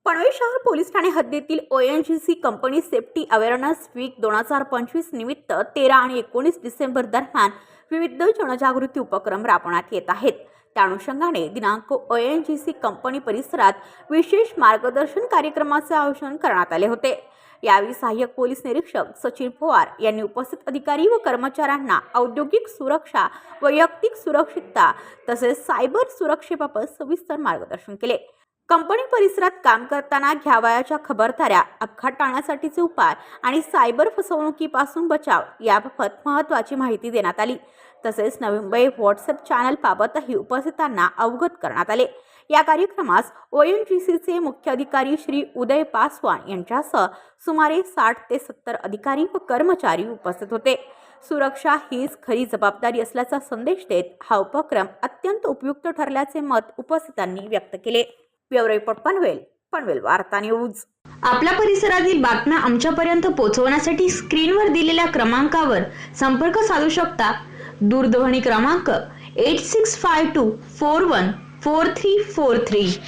पनवेल शहर पोलीस ठाणे हद्दीतील ONGC company safety awareness week 2025 निमित्त 13 आणि 19 डिसेंबर दरम्यान विविध जनजागृती उपक्रम राबवण्यात येत आहेत। त्या अनुषंगाने दिनांक ONGC कंपनी परिसरात विशेष मार्गदर्शन कार्यक्रमाचे आयोजन करण्यात आले होते। यावेळी सहाय्यक पोलीस निरीक्षक सचिन पवार यांनी उपस्थित अधिकारी व कर्मचाऱ्यांना औद्योगिक सुरक्षा, वैयक्तिक सुरक्षितता तसेच सायबर सुरक्षेबाबत सविस्तर मार्गदर्शन केले। कंपनी परिसरात काम करताना घ्यावयाच्या खबरदाऱ्या, अपघात टाळण्यासाठीचे उपाय आणि सायबर फसवणुकीपासून बचाव याबाबत महत्त्वाची माहिती देण्यात आली। तसेच नवी मुंबई व्हॉट्सअप चॅनल बाबतही उपस्थितांना अवगत करण्यात आले। या कार्यक्रमास ONGCचे मुख्य अधिकारी श्री उदय पासवान यांच्यासह सुमारे 60 ते 70 अधिकारी व कर्मचारी उपस्थित होते। सुरक्षा हीच खरी जबाबदारी असल्याचा संदेश देत हा उपक्रम अत्यंत उपयुक्त ठरल्याचे मत उपस्थितांनी व्यक्त केले। ब्युरो रिपोर्ट पनवेल वार्ता न्यूज। आपल्या परिसरातील बातम्या आमच्यापर्यंत पोहोचवण्यासाठी स्क्रीनवर दिलेल्या क्रमांकावर संपर्क साधू शकता। दूरध्वनी क्रमांक 8652414343।